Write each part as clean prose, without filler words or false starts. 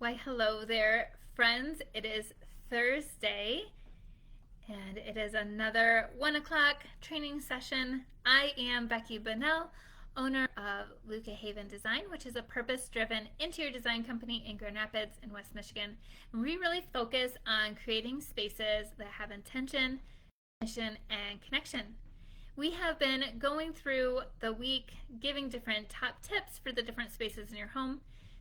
Why, hello there, friends. It is Thursday, and it is another 1 o'clock training session. I am Becky Bunnell, owner of Luca Haven Design, which is a purpose-driven interior design company in Grand Rapids in West Michigan. And we really focus on creating spaces that have intention, mission, and connection. We have been going through the week, giving different top tips for the different spaces in your home.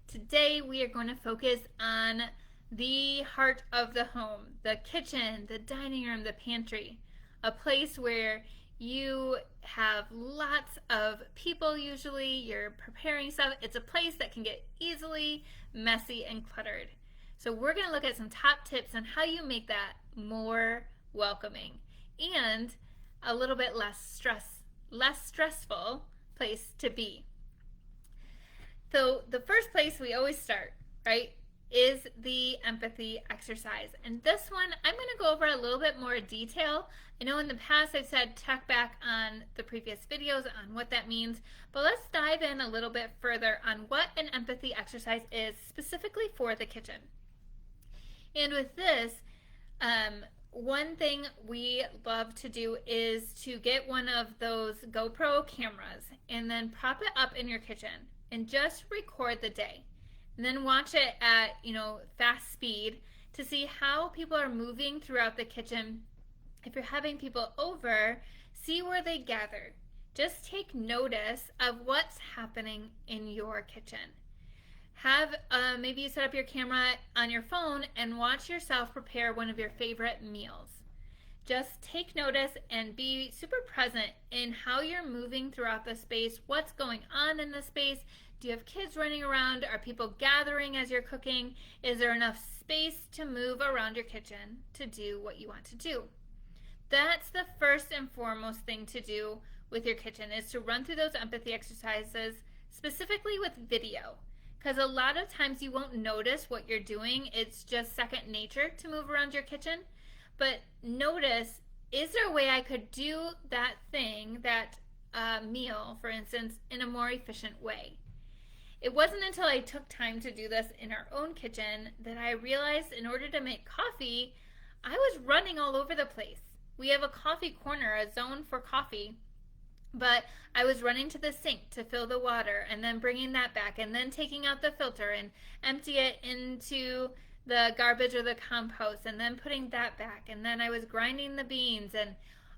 Today we are going to focus on the heart of the home, the kitchen, the dining room, the pantry, a place where you have lots of people usually, you're preparing stuff. It's a place that can get easily messy and cluttered. So we're going to look at some top tips on how you make that more welcoming and a little bit less stressful place to be. So the first place we always start, right, is the empathy exercise. And this one, I'm going to go over a little bit more detail. I know in the past I've said check back on the previous videos on what that means, but let's dive in a little bit further on what an empathy exercise is specifically for the kitchen. And with this, one thing we love to do is to get one of those GoPro cameras and then prop it up in your kitchen and just record the day. And then watch it at, fast speed to see how people are moving throughout the kitchen. If you're having people over, see where they gather. Just take notice of what's happening in your kitchen. Have maybe you set up your camera on your phone and watch yourself prepare one of your favorite meals. Just take notice and be super present in how you're moving throughout the space, what's going on in the space. Do you have kids running around? Are people gathering as you're cooking? Is there enough space to move around your kitchen to do what you want to do? That's the first and foremost thing to do with your kitchen, is to run through those empathy exercises, specifically with video. Because a lot of times you won't notice what you're doing. It's just second nature to move around your kitchen. But notice, is there a way I could do that thing, that meal, for instance, in a more efficient way? It wasn't until I took time to do this in our own kitchen that I realized in order to make coffee, I was running all over the place. We have a coffee corner, a zone for coffee, but I was running to the sink to fill the water and then bringing that back and then taking out the filter and empty it into the garbage or the compost and then putting that back. And then I was grinding the beans and,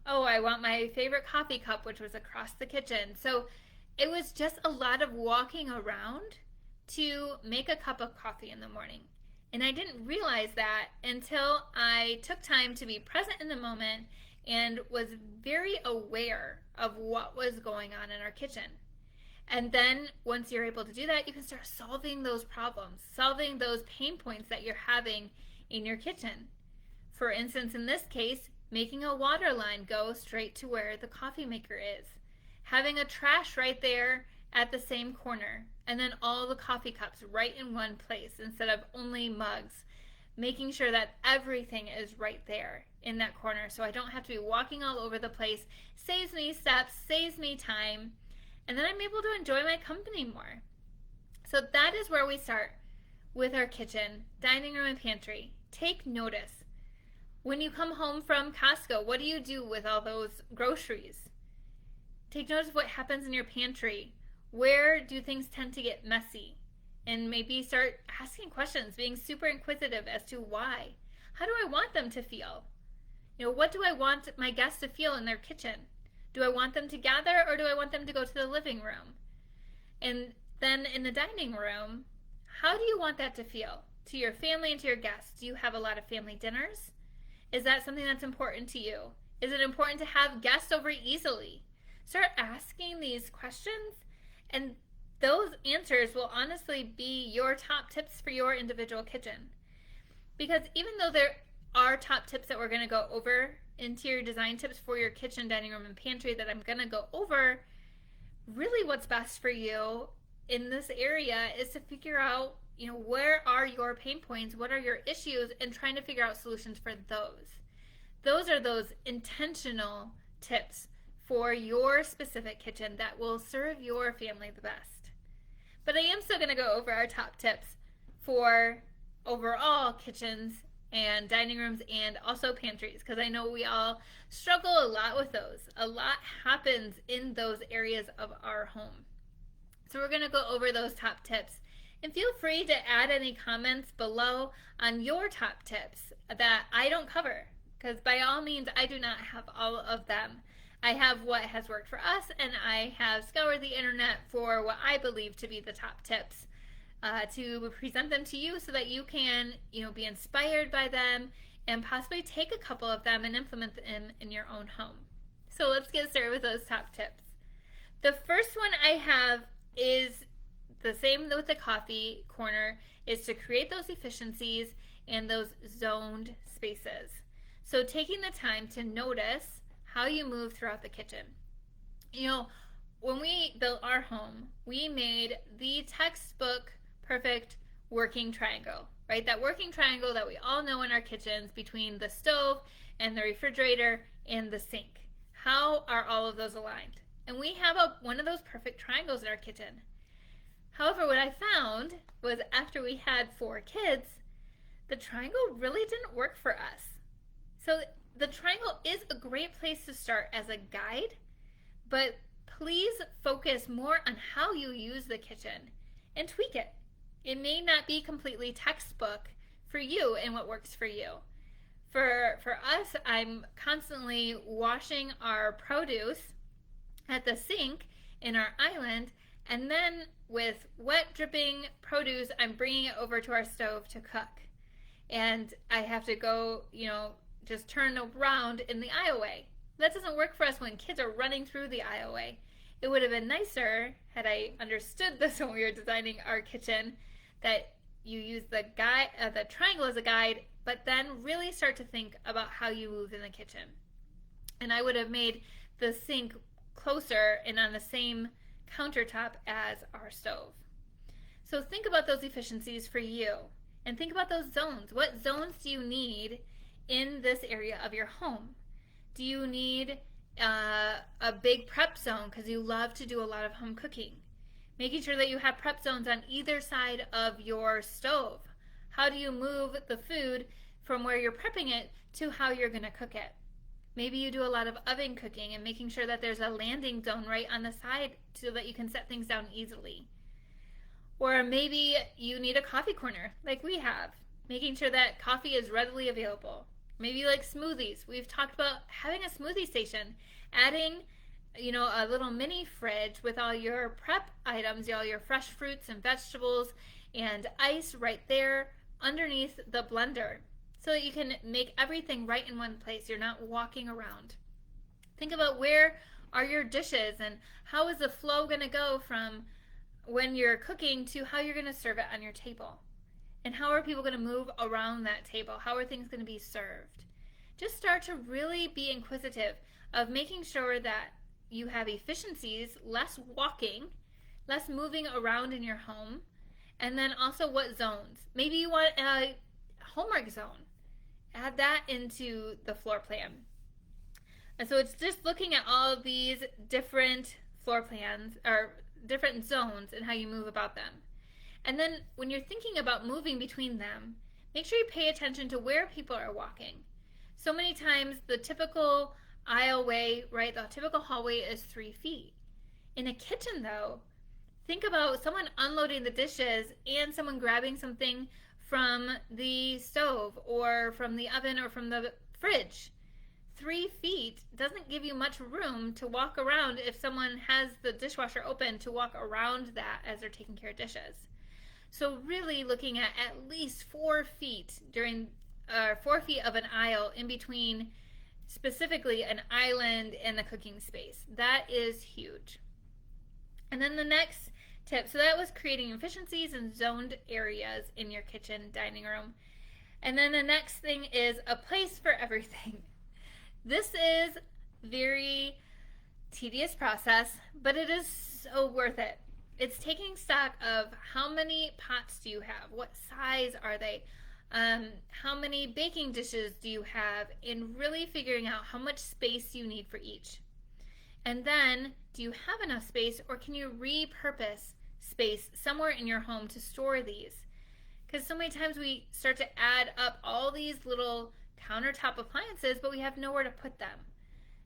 oh, I want my favorite coffee cup, which was across the kitchen. So it was just a lot of walking around to make a cup of coffee in the morning. And I didn't realize that until I took time to be present in the moment and was very aware of what was going on in our kitchen. And then once you're able to do that, you can start solving those problems, solving those pain points that you're having in your kitchen. For instance, in this case, making a water line go straight to where the coffee maker is. Having a trash right there at the same corner, and then all the coffee cups right in one place instead of only mugs. Making sure that everything is right there in that corner so I don't have to be walking all over the place. Saves me steps, saves me time, and then I'm able to enjoy my company more. So that is where we start with our kitchen, dining room, and pantry. Take notice. When you come home from Costco, what do you do with all those groceries? Take notice of what happens in your pantry. Where do things tend to get messy? And maybe start asking questions, being super inquisitive as to why. How do I want them to feel? What do I want my guests to feel in their kitchen? Do I want them to gather or do I want them to go to the living room? And then in the dining room, how do you want that to feel to your family and to your guests? Do you have a lot of family dinners? Is that something that's important to you? Is it important to have guests over easily? Start asking these questions, and those answers will honestly be your top tips for your individual kitchen. Because even though there are top tips that we're going to go over, interior design tips for your kitchen, dining room, and pantry that I'm going to go over, really what's best for you in this area is to figure out, where are your pain points, what are your issues, and trying to figure out solutions for those. Those are those intentional tips for your specific kitchen that will serve your family the best. But I am still going to go over our top tips for overall kitchens and dining rooms and also pantries, because I know we all struggle a lot with those. A lot happens in those areas of our home. So we're going to go over those top tips. And feel free to add any comments below on your top tips that I don't cover, because by all means, I do not have all of them. I have what has worked for us, and I have scoured the internet for what I believe to be the top tips to present them to you so that you can, be inspired by them and possibly take a couple of them and implement them in your own home. So let's get started with those top tips. The first one I have is the same with the coffee corner, is to create those efficiencies and those zoned spaces. So taking the time to notice how you move throughout the kitchen. When we built our home, we made the textbook perfect working triangle, right? That working triangle that we all know in our kitchens between the stove and the refrigerator and the sink. How are all of those aligned? And we have one of those perfect triangles in our kitchen. However, what I found was after we had 4 kids, the triangle really didn't work for us. So the triangle is a great place to start as a guide, but please focus more on how you use the kitchen and tweak it. It may not be completely textbook for you and what works for you. For us, I'm constantly washing our produce at the sink in our island, and then with wet dripping produce, I'm bringing it over to our stove to cook. And I have to go, just turn around in the aisleway. That doesn't work for us when kids are running through the aisleway. It would have been nicer had I understood this when we were designing our kitchen, that you use the triangle as a guide, but then really start to think about how you move in the kitchen. And I would have made the sink closer and on the same countertop as our stove. So think about those efficiencies for you and think about those zones. What zones do you need in this area of your home? Do you need a big prep zone because you love to do a lot of home cooking? Making sure that you have prep zones on either side of your stove. How do you move the food from where you're prepping it to how you're going to cook it? Maybe you do a lot of oven cooking and making sure that there's a landing zone right on the side so that you can set things down easily. Or maybe you need a coffee corner like we have, making sure that coffee is readily available. Maybe you like smoothies. We've talked about having a smoothie station, adding a little mini fridge with all your prep items, all your fresh fruits and vegetables and ice right there underneath the blender, so that you can make everything right in one place. You're not walking around. Think about where are your dishes and how is the flow going to go from when you're cooking to how you're going to serve it on your table. And how are people going to move around that table? How are things going to be served? Just start to really be inquisitive of making sure that you have efficiencies, less walking, less moving around in your home, and then also what zones. Maybe you want a homework zone. Add that into the floor plan. And so it's just looking at all of these different floor plans or different zones and how you move about them. And then when you're thinking about moving between them, make sure you pay attention to where people are walking. So many times the typical aisleway, right, the typical hallway is 3 feet. In a kitchen though, think about someone unloading the dishes and someone grabbing something from the stove or from the oven or from the fridge. 3 feet doesn't give you much room to walk around if someone has the dishwasher open to walk around that as they're taking care of dishes. So really looking at least 4 feet 4 feet of an aisle in between specifically an island and the cooking space. That is huge. And then the next tip, so that was creating efficiencies and zoned areas in your kitchen, dining room. And then the next thing is a place for everything. This is very tedious process, but it is so worth it. It's taking stock of how many pots do you have, what size are they, how many baking dishes do you have, and really figuring out how much space you need for each. And then, do you have enough space, or can you repurpose space somewhere in your home to store these? Because so many times we start to add up all these little countertop appliances, but we have nowhere to put them.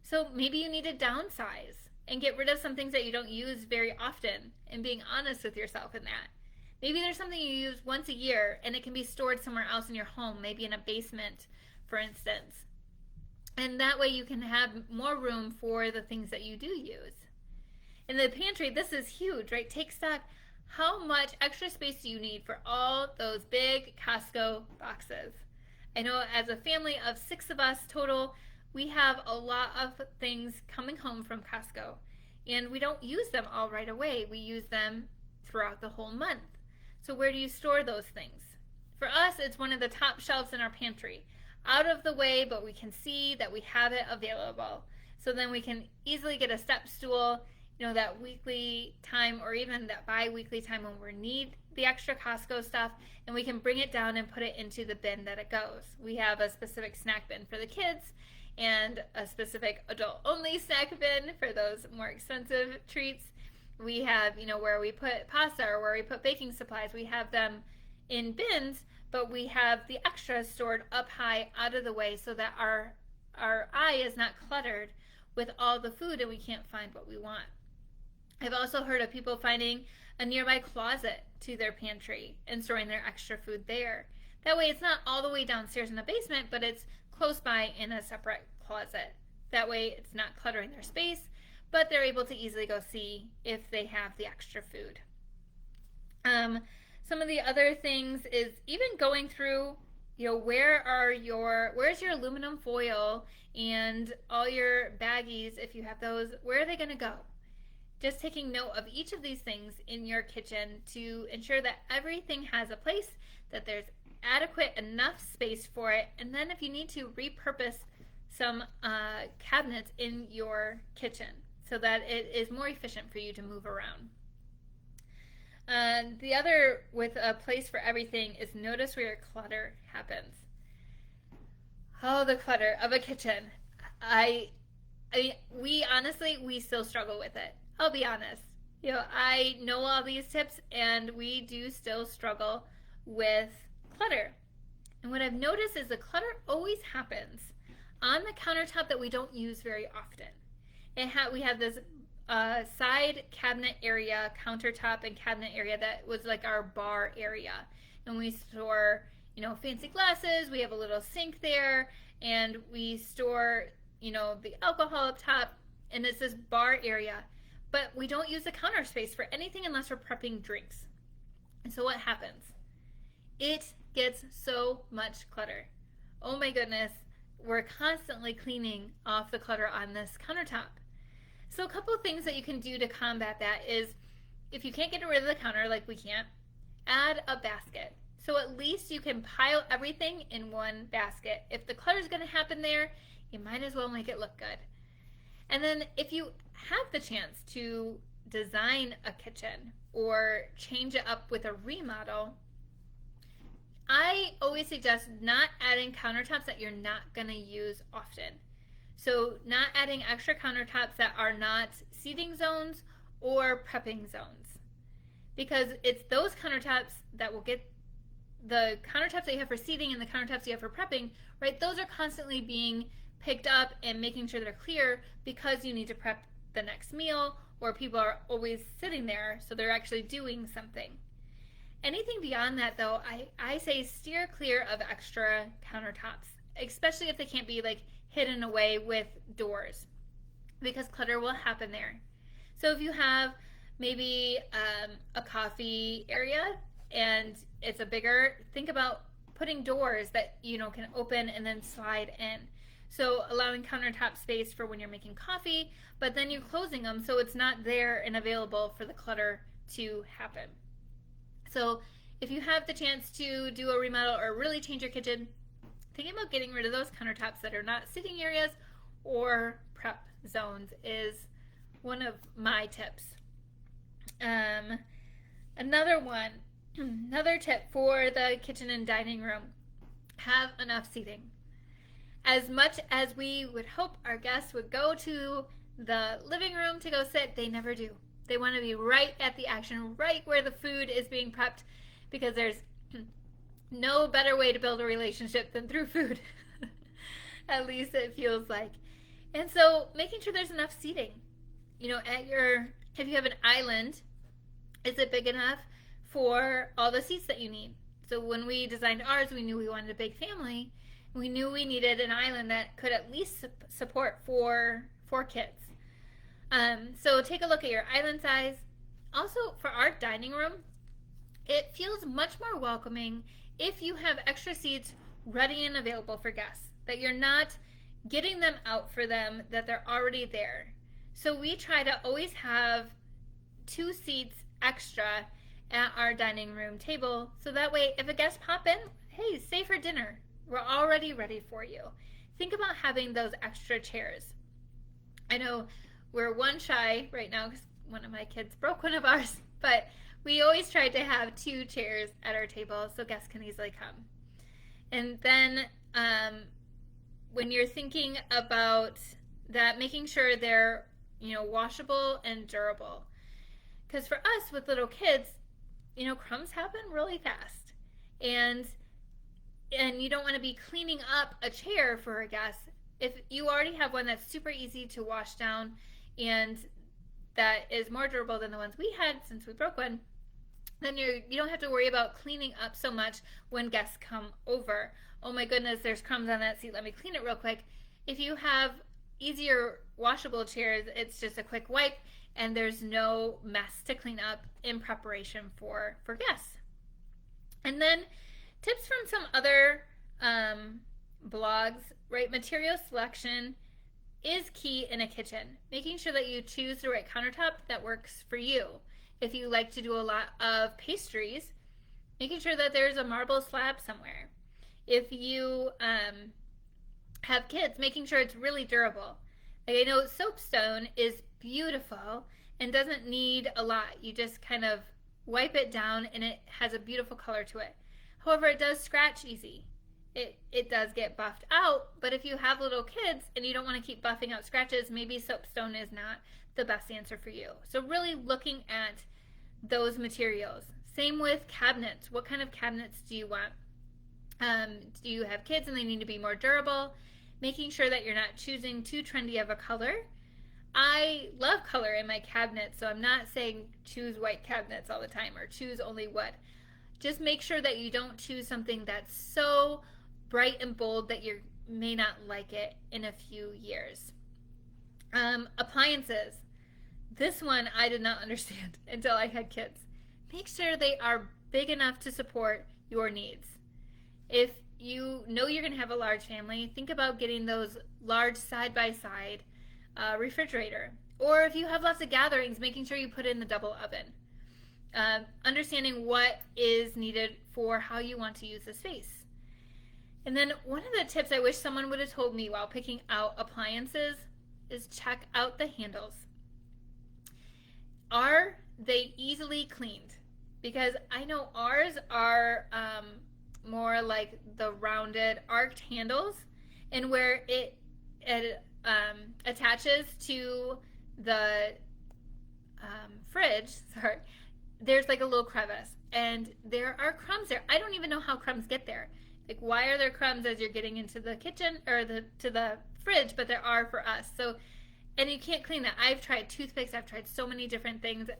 So maybe you need to downsize and get rid of some things that you don't use very often, and being honest with yourself in that. Maybe there's something you use once a year and it can be stored somewhere else in your home, maybe in a basement, for instance. And that way you can have more room for the things that you do use. In the pantry, this is huge, right? Take stock. How much extra space do you need for all those big Costco boxes? I know as a family of 6 of us total, we have a lot of things coming home from Costco. And we don't use them all right away. We use them throughout the whole month. So where do you store those things? For us, it's one of the top shelves in our pantry. Out of the way, but we can see that we have it available. So then we can easily get a step stool, that weekly time or even that bi-weekly time when we need the extra Costco stuff, and we can bring it down and put it into the bin that it goes. We have a specific snack bin for the kids and a specific adult-only snack bin for those more expensive treats. We have, where we put pasta or where we put baking supplies. We have them in bins, but we have the extras stored up high out of the way so that our eye is not cluttered with all the food and we can't find what we want. I've also heard of people finding a nearby closet to their pantry and storing their extra food there. That way it's not all the way downstairs in the basement, but it's close by in a separate closet. That way it's not cluttering their space, but they're able to easily go see if they have the extra food. Some of the other things is even going through, where's your aluminum foil and all your baggies, if you have those, where are they going to go? Just taking note of each of these things in your kitchen to ensure that everything has a place, that there's adequate enough space for it, and then if you need to, repurpose some cabinets in your kitchen so that it is more efficient for you to move around. The other with a place for everything is notice where your clutter happens. Oh, the clutter of a kitchen. We still struggle with it. I'll be honest. I know all these tips and we do still struggle with clutter. And what I've noticed is the clutter always happens on the countertop that we don't use very often. We have this side cabinet area, countertop and cabinet area that was like our bar area. And we store, fancy glasses, we have a little sink there, and we store, the alcohol up top, and it's this bar area. But we don't use the counter space for anything unless we're prepping drinks. And so what happens? It gets so much clutter. Oh my goodness, we're constantly cleaning off the clutter on this countertop. So a couple of things that you can do to combat that is, if you can't get rid of the counter like we can't, add a basket. So at least you can pile everything in one basket. If the clutter is going to happen there, you might as well make it look good. And then if you have the chance to design a kitchen or change it up with a remodel, I always suggest not adding countertops that you're not going to use often. So not adding extra countertops that are not seating zones or prepping zones. Because it's those countertops that will get the countertops that you have for seating and the countertops you have for prepping, right? Those are constantly being picked up and making sure they're clear because you need to prep the next meal, or people are always sitting there, so they're actually doing something. Anything beyond that, though, I say steer clear of extra countertops, especially if they can't be like hidden away with doors, because clutter will happen there. So if you have maybe a coffee area and it's a bigger, think about putting doors that can open and then slide in. So allowing countertop space for when you're making coffee, but then you're closing them so it's not there and available for the clutter to happen. So if you have the chance to do a remodel or really change your kitchen, thinking about getting rid of those countertops that are not sitting areas or prep zones is one of my tips. Another tip for the kitchen and dining room, have enough seating. As much as we would hope our guests would go to the living room to go sit, they never do. They want to be right at the action, right where the food is being prepped, because there's No better way to build a relationship than through food. At least it feels like. And so making sure there's enough seating. If you have an island, is it big enough for all the seats that you need? So when we designed ours, we knew we wanted a big family. We knew we needed an island that could at least support four kids. So take a look at your island size. Also, for our dining room, it feels much more welcoming if you have extra seats ready and available for guests, that you're not getting them out for them, that they're already there. So we try to always have 2 seats extra at our dining room table, so that way if a guest pop in, hey, stay for dinner. We're already ready for you. Think about having those extra chairs. I know we're one shy right now because one of my kids broke one of ours, but we always try to have 2 chairs at our table so guests can easily come. And then when you're thinking about that, making sure they're washable and durable. Because for us with little kids, crumbs happen really fast. And you don't want to be cleaning up a chair for a guest. If you already have one that's super easy to wash down and that is more durable than the ones we had since we broke one, then you don't have to worry about cleaning up so much when guests come over. Oh my goodness, there's crumbs on that seat, let me clean it real quick. If you have easier washable chairs, it's just a quick wipe and there's no mess to clean up in preparation for guests. And then tips from some other blogs, right? Material selection is key in a kitchen. Making sure that you choose the right countertop that works for you. If you like to do a lot of pastries, making sure that there's a marble slab somewhere. If you have kids, making sure it's really durable. Like I know soapstone is beautiful and doesn't need a lot. You just kind of wipe it down and it has a beautiful color to it. However, it does scratch easy. It does get buffed out, but if you have little kids and you don't want to keep buffing out scratches, maybe soapstone is not the best answer for you. So really looking at those materials. Same with cabinets. What kind of cabinets do you want? Do you have kids and they need to be more durable? Making sure that you're not choosing too trendy of a color. I love color in my cabinet, so I'm not saying choose white cabinets all the time or choose only wood. Just make sure that you don't choose something that's so bright and bold that you may not like it in a few years. Appliances. This one I did not understand until I had kids. Make sure they are big enough to support your needs. If you know you're going to have a large family, think about getting those large side-by-side refrigerator. Or if you have lots of gatherings, making sure you put in the double oven. Understanding what is needed for how you want to use the space. And then one of the tips I wish someone would have told me while picking out appliances is check out the handles. Are they easily cleaned? Because I know ours are more like the rounded arched handles, and where it attaches to the fridge, there's like a little crevice and there are crumbs there. I don't even know how crumbs get there. Like, why are there crumbs as you're getting into the kitchen or to the fridge? But there are for us. So, and you can't clean that. I've tried toothpicks. I've tried so many different things.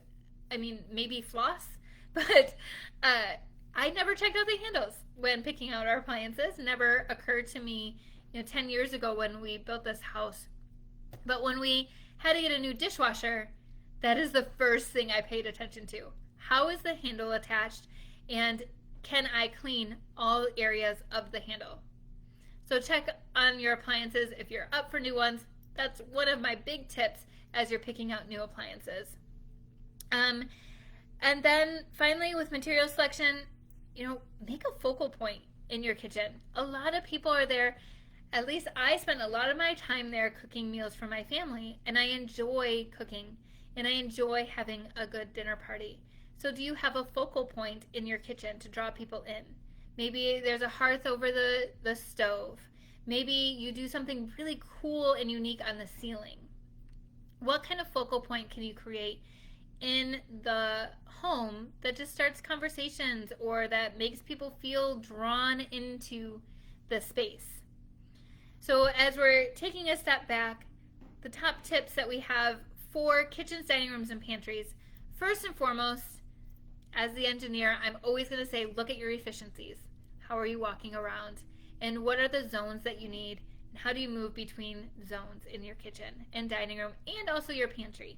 I mean, maybe floss, but I never checked out the handles when picking out our appliances. Never occurred to me, 10 years ago when we built this house. But when we had to get a new dishwasher, that is the first thing I paid attention to. How is the handle attached, and can I clean all areas of the handle? So check on your appliances if you're up for new ones. That's one of my big tips as you're picking out new appliances. And then finally, with material selection, make a focal point in your kitchen. A lot of people are there. At least I spend a lot of my time there cooking meals for my family, and I enjoy cooking, and I enjoy having a good dinner party. So do you have a focal point in your kitchen to draw people in? Maybe there's a hearth over the stove. Maybe you do something really cool and unique on the ceiling. What kind of focal point can you create in the home that just starts conversations or that makes people feel drawn into the space. So as we're taking a step back, the top tips that we have for kitchens, dining rooms, and pantries, first and foremost, as the engineer, I'm always going to say, look at your efficiencies. How are you walking around? And what are the zones that you need? And how do you move between zones in your kitchen and dining room and also your pantry?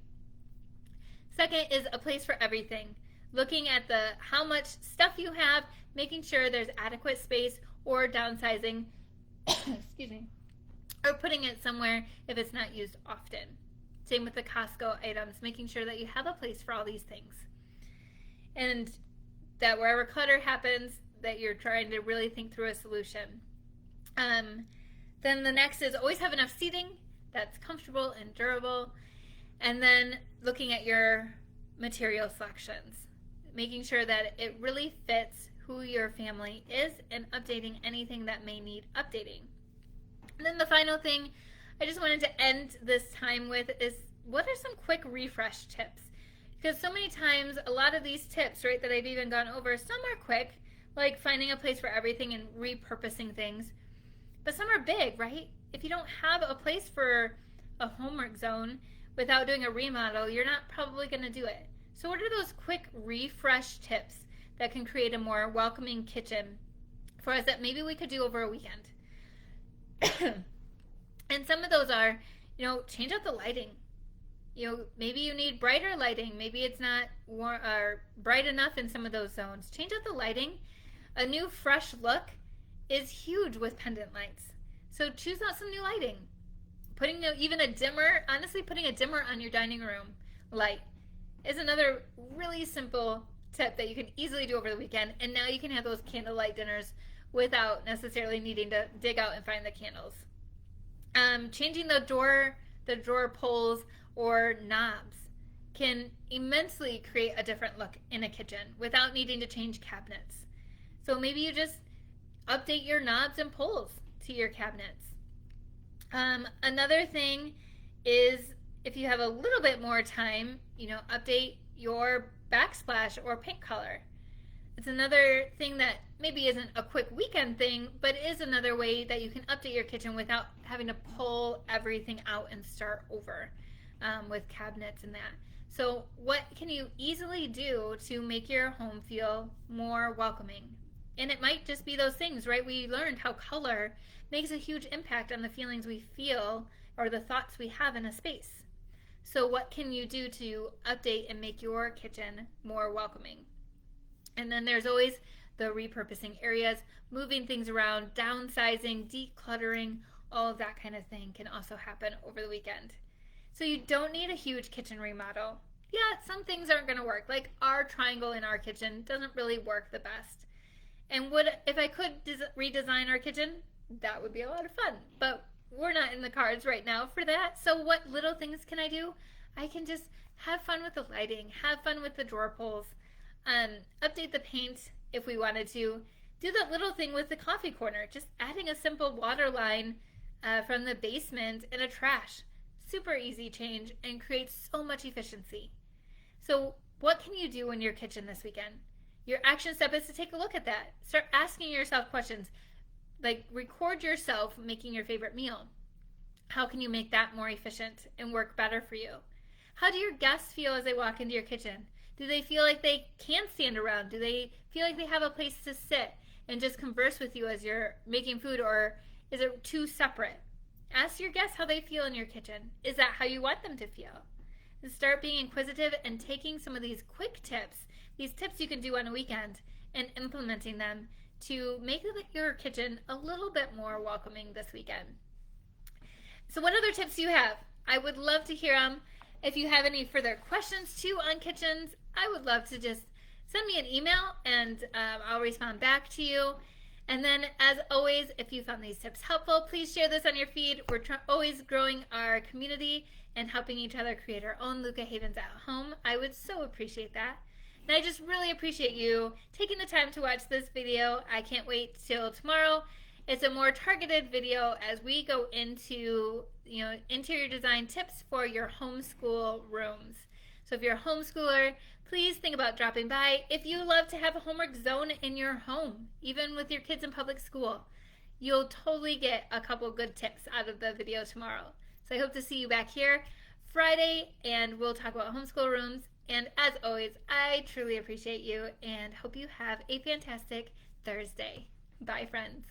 Second is a place for everything. Looking at how much stuff you have, making sure there's adequate space, or downsizing, excuse me, or putting it somewhere if it's not used often. Same with the Costco items, making sure that you have a place for all these things. And that wherever clutter happens, that you're trying to really think through a solution. Then the next is always have enough seating that's comfortable and durable. And then looking at your material selections, making sure that it really fits who your family is and updating anything that may need updating. And then the final thing I just wanted to end this time with is, what are some quick refresh tips? Because so many times, a lot of these tips, right, that I've even gone over, some are quick, like finding a place for everything and repurposing things. But some are big, right? If you don't have a place for a homework zone without doing a remodel, you're not probably going to do it. So what are those quick refresh tips that can create a more welcoming kitchen for us that maybe we could do over a weekend? And some of those are, change out the lighting. Maybe you need brighter lighting. Maybe it's not bright enough in some of those zones. Change out the lighting. A new fresh look is huge with pendant lights. So choose out some new lighting. Putting even a dimmer, honestly, putting a dimmer on your dining room light is another really simple tip that you can easily do over the weekend. And now you can have those candlelight dinners without necessarily needing to dig out and find the candles. Changing the drawer pulls or knobs can immensely create a different look in a kitchen without needing to change cabinets. So maybe you just update your knobs and pulls to your cabinets. Another thing is, if you have a little bit more time, update your backsplash or paint color. It's another thing that maybe isn't a quick weekend thing, but is another way that you can update your kitchen without having to pull everything out and start over with cabinets and that. So what can you easily do to make your home feel more welcoming? And it might just be those things, right? We learned how color makes a huge impact on the feelings we feel or the thoughts we have in a space. So what can you do to update and make your kitchen more welcoming? And then there's always the repurposing areas, moving things around, downsizing, decluttering, all of that kind of thing can also happen over the weekend. So you don't need a huge kitchen remodel. Yeah, some things aren't going to work. Like our triangle in our kitchen doesn't really work the best. And if I could redesign our kitchen, that would be a lot of fun. But we're not in the cards right now for that. So what little things can I do? I can just have fun with the lighting, have fun with the drawer pulls, update the paint if we wanted to. Do that little thing with the coffee corner, just adding a simple water line from the basement and a trash. Super easy change and creates so much efficiency. So what can you do in your kitchen this weekend? Your action step is to take a look at that. Start asking yourself questions. Like record yourself making your favorite meal. How can you make that more efficient and work better for you? How do your guests feel as they walk into your kitchen? Do they feel like they can stand around? Do they feel like they have a place to sit and just converse with you as you're making food, or is it too separate? Ask your guests how they feel in your kitchen. Is that how you want them to feel? And start being inquisitive and taking some of these quick tips, these tips you can do on a weekend, and implementing them to make your kitchen a little bit more welcoming this weekend. So what other tips do you have? I would love to hear them. If you have any further questions too on kitchens, I would love to just send me an email and I'll respond back to you. And then, as always, if you found these tips helpful, please share this on your feed. We're always growing our community and helping each other create our own Luca Havens at home. I would so appreciate that. And I just really appreciate you taking the time to watch this video. I can't wait till tomorrow. It's a more targeted video as we go into, interior design tips for your homeschool rooms. So if you're a homeschooler, please think about dropping by. If you love to have a homework zone in your home, even with your kids in public school, you'll totally get a couple good tips out of the video tomorrow. So I hope to see you back here Friday, and we'll talk about homeschool rooms. And as always, I truly appreciate you and hope you have a fantastic Thursday. Bye, friends.